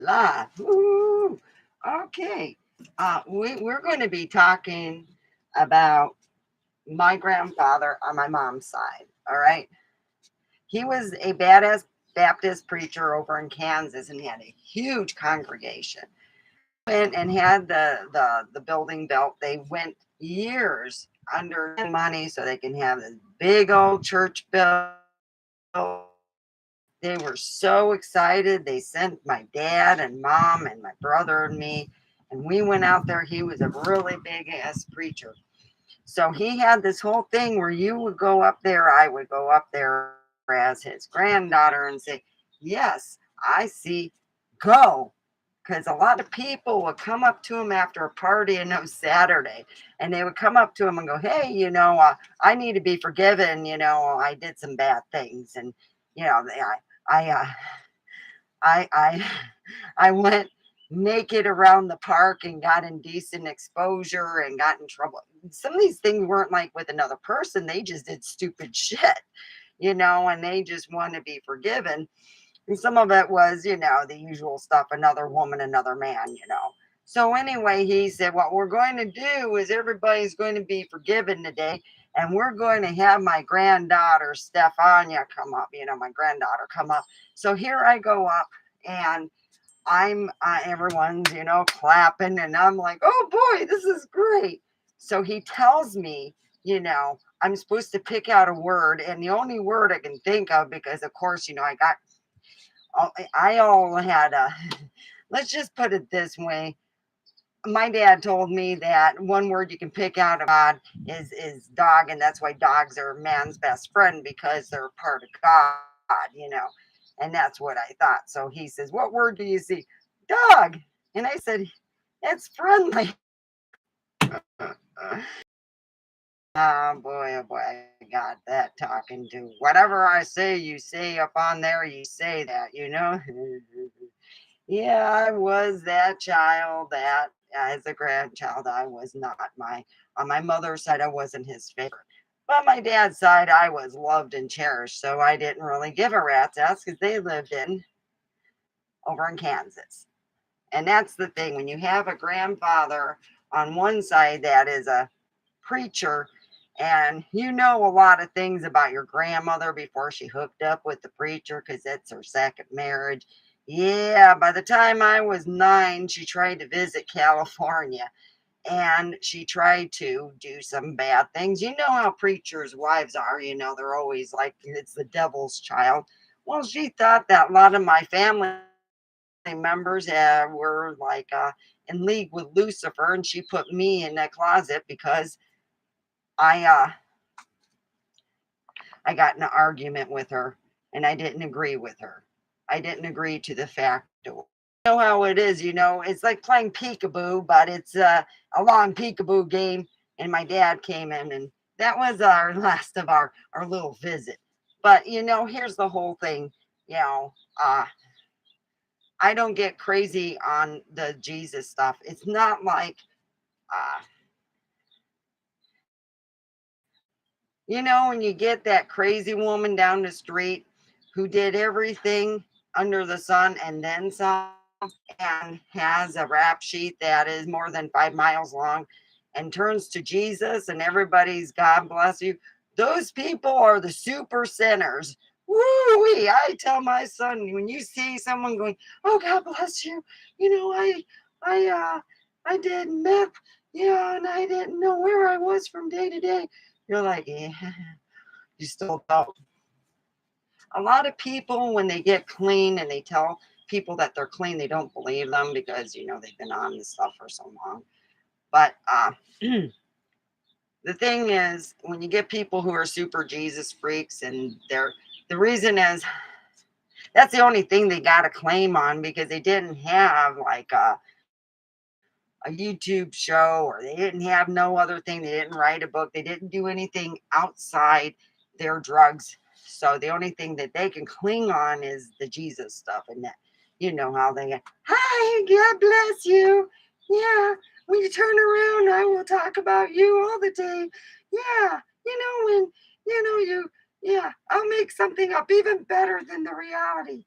Live. Woo. Okay. We're going to be talking about my grandfather on my mom's side. All right. He was a badass Baptist preacher over in Kansas and he had a huge congregation. Went and had the building built. They went years under money so they can have this big old church built. They were so excited. They sent my dad and mom and my brother and me, and we went out there. He was a really big ass preacher. So he had this whole thing where you would go up there, I would go up there as his granddaughter and say, yes, I see, go. Because a lot of people would come up to him after a party and it was Saturday, and they would come up to him and go, "Hey, I need to be forgiven. I did some bad things, and I, I I went naked around the park and got indecent exposure and got in trouble. Some of these things weren't like with another person; they just did stupid shit, and they just want to be forgiven." And some of it was, the usual stuff, another woman, another man. So anyway, he said, what we're going to do is everybody's going to be forgiven today. And we're going to have my granddaughter, Stefania, come up, my granddaughter come up. So here I go up and everyone's, clapping. And I'm like, oh boy, this is great. So he tells me, I'm supposed to pick out a word. And the only word I can think of, because of course, I all had a, let's just put it this way. My dad told me that one word you can pick out of God is dog, and that's why dogs are man's best friend because they're part of God. And that's what I thought. So he says, "What word do you see?" Dog. And I said, "It's friendly." Oh boy, I got that talking to. Whatever I say, you say up on there, you say that. Yeah, I was that child that as a grandchild I was not my on my mother's side I wasn't his favorite. But my dad's side I was loved and cherished, so I didn't really give a rat's ass because they lived in over in Kansas. And that's the thing when you have a grandfather on one side that is a preacher and you know a lot of things about your grandmother before she hooked up with the preacher because that's her second marriage. Yeah, by the time I was 9, she tried to visit California and she tried to do some bad things. You know how preachers' wives are, they're always like it's the devil's child. Well, she thought that a lot of my family members were like in league with Lucifer, and she put me in that closet because I I got in an argument with her and I didn't agree with her. I didn't agree to the fact of know how it is, it's like playing peekaboo, but it's a long peekaboo game. And my dad came in, and that was our last of our little visit. But here's the whole thing. You know, uh, I don't get crazy on the Jesus stuff. It's not like uh, when you get that crazy woman down the street who did everything under the sun and then some and has a rap sheet that is more than 5 miles long and turns to Jesus and everybody's God bless you. Those people are the super sinners. Woo! I tell my son when you see someone going, "Oh, God bless you," I I did meth, yeah, and I didn't know where I was from day to day. You're like, yeah, you still don't. A lot of people, when they get clean and they tell people that they're clean, they don't believe them because, they've been on this stuff for so long. But the thing is, when you get people who are super Jesus freaks and the reason is that's the only thing they got a claim on because they didn't have like a YouTube show or they didn't have no other thing. They didn't write a book. They didn't do anything outside their drugs. So the only thing that they can cling on is the Jesus stuff. And that, how they go, "Hi, God bless you. Yeah, when you turn around, I will talk about you all the time. Yeah, when, yeah, I'll make something up even better than the reality."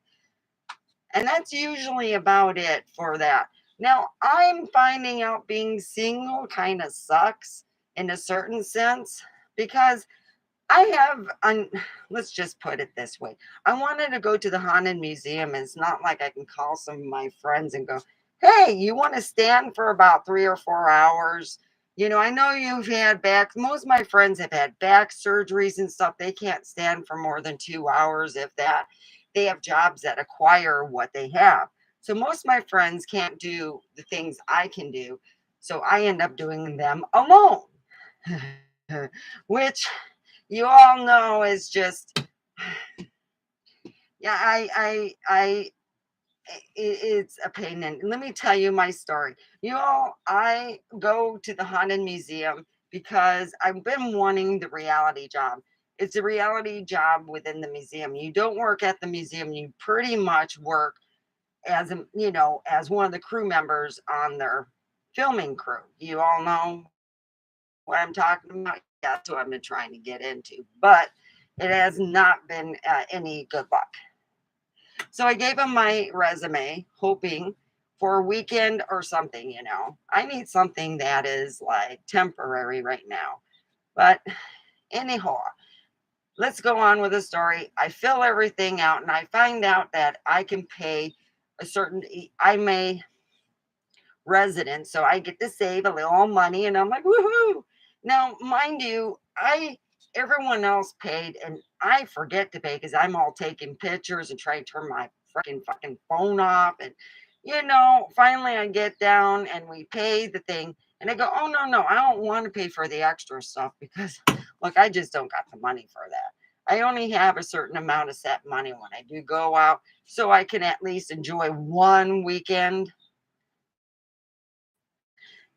And that's usually about it for that. Now, I'm finding out being single kind of sucks in a certain sense because I have, let's just put it this way. I wanted to go to the Haunted Museum. And it's not like I can call some of my friends and go, hey, you want to stand for about 3 or 4 hours? I know you've had back, most of my friends have had back surgeries and stuff. They can't stand for more than 2 hours, if that. They have jobs that acquire what they have. So most of my friends can't do the things I can do. So I end up doing them alone, which you all know is just, yeah, it's a pain. And let me tell you my story. I go to the Haunted Museum because I've been wanting the reality job. It's a reality job within the museum. You don't work at the museum. You pretty much work as one of the crew members on their filming crew. You all know what I'm talking about. Yeah, that's what I've been trying to get into, but it has not been any good luck. So I gave him my resume, hoping for a weekend or something. I need something that is like temporary right now. But anyhow, let's go on with the story. I fill everything out and I find out that I can pay a certain, I may resident, so I get to save a little money, and I'm like, woohoo! Now, mind you, I everyone else paid, and I forget to pay because I'm all taking pictures and trying to turn my freaking fucking phone off, and finally I get down and we pay the thing, and I go, oh no, I don't want to pay for the extra stuff because look, I just don't got the money for that. I only have a certain amount of set money when I do go out, so I can at least enjoy one weekend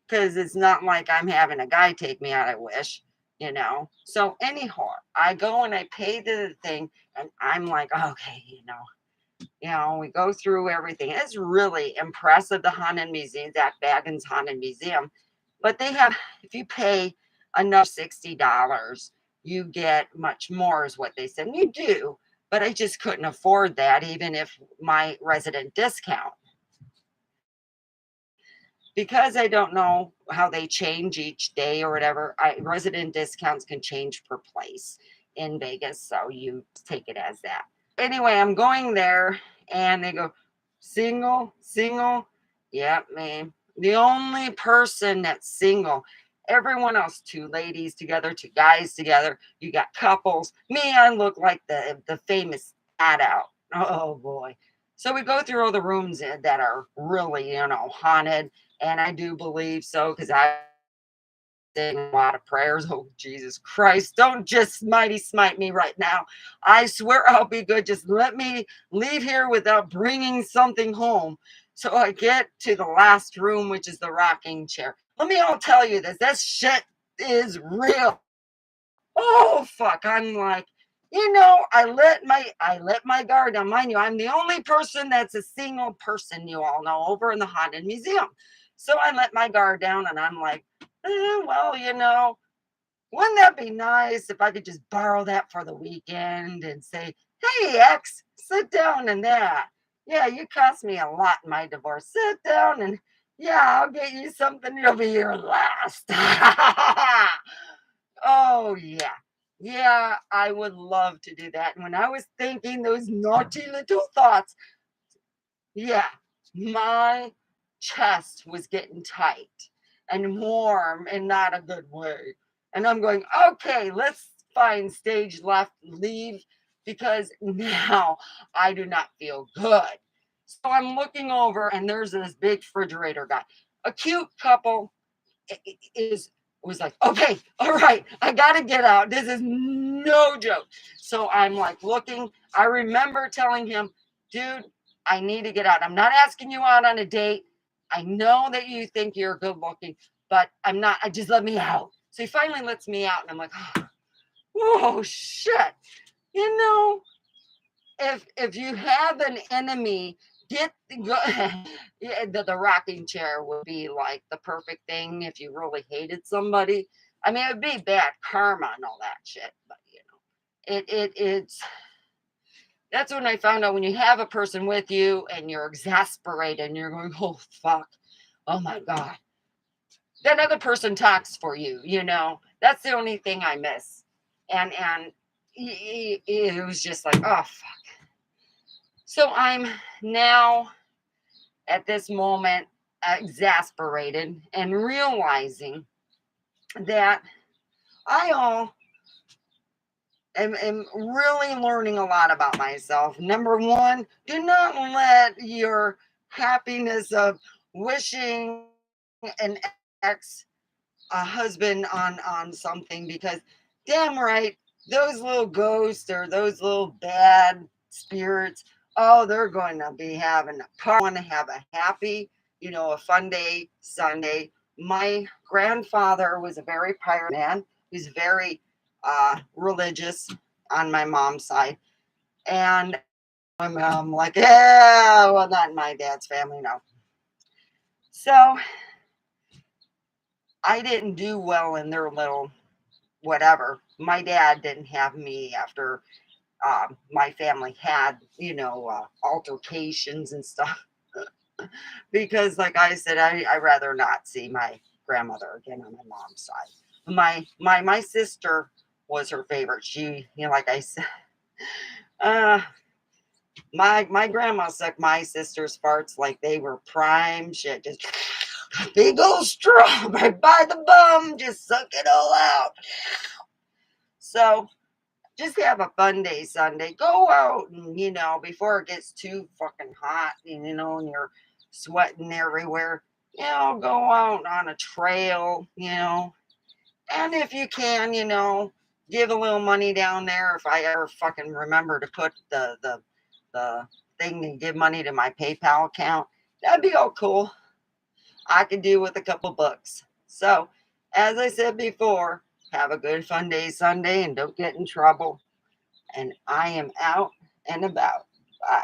because it's not like I'm having a guy take me out, I wish. So anyhow, I go and I pay the thing and I'm like, okay, we go through everything. It's really impressive, the Haunted Museum, Zach Baggins Haunted Museum. But they have, if you pay another $60, you get much more, is what they said. And you do, but I just couldn't afford that, even if my resident discount. Because I don't know how they change each day or whatever, resident discounts can change per place in Vegas. So you take it as that. Anyway, I'm going there and they go, single, single. Yep, me. The only person that's single. Everyone else, two ladies together, two guys together. You got couples. Me, I look like the famous ad out. Oh boy. So we go through all the rooms that are really, haunted. And I do believe so because I saying a lot of prayers. Oh, Jesus Christ, don't just mighty smite me right now. I swear I'll be good. Just let me leave here without bringing something home. So I get to the last room, which is the rocking chair. Let me all tell you this. That shit is real. Oh fuck. I'm like, I let my guard down. Mind you, I'm the only person that's a single person, you all know, over in the Haunted Museum. So I let my guard down and I'm like, well, wouldn't that be nice if I could just borrow that for the weekend and say, hey, X, sit down in that. Yeah, you cost me a lot in my divorce. Sit down and yeah, I'll get you something. It'll be your last. Oh, yeah. Yeah, I would love to do that. And when I was thinking those naughty little thoughts, yeah, my chest was getting tight and warm and not a good way. And I'm going, okay, let's find stage left, leave, because now I do not feel good. So I'm looking over and there's this big refrigerator guy. A cute couple is was like, okay, all right, I gotta get out. This is no joke. So I'm like looking. I remember telling him, dude, I need to get out. I'm not asking you out on a date. I know that you think you're good looking, but I'm not. I just let me out. So he finally lets me out, and I'm like, oh shit. You know, if you have an enemy, get go, yeah, the rocking chair would be like the perfect thing if you really hated somebody. I mean, it would be bad karma and all that shit, but it's That's when I found out when you have a person with you and you're exasperated and you're going, oh, fuck. Oh, my God. That other person talks for you, you know. That's the only thing I miss. And it was just like, oh, fuck. So I'm now at this moment exasperated and realizing that I am really learning a lot about myself. Number one, do not let your happiness of wishing an ex a husband on something, because damn right those little ghosts or those little bad spirits, oh, they're going to be having a party. Want to have a happy, a fun day Sunday. My grandfather was a very pious man. He's very religious on my mom's side, and I'm like, yeah, well, not in my dad's family, no. So I didn't do well in their little whatever. My dad didn't have me after my family had, altercations and stuff. Because, like I said, I rather not see my grandmother again on my mom's side. My sister was her favorite. She, like I said, uh, my grandma sucked my sister's farts like they were prime shit. Just big old straw right by the bum, just suck it all out. So just have a fun day Sunday. Go out and, before it gets too fucking hot, and you're sweating everywhere, go out on a trail, and if you can, give a little money down there. If I ever fucking remember to put the thing to give money to my PayPal account, that'd be all cool. I could do with a couple bucks. So, as I said before, have a good fun day Sunday and don't get in trouble. And I am out and about. Bye.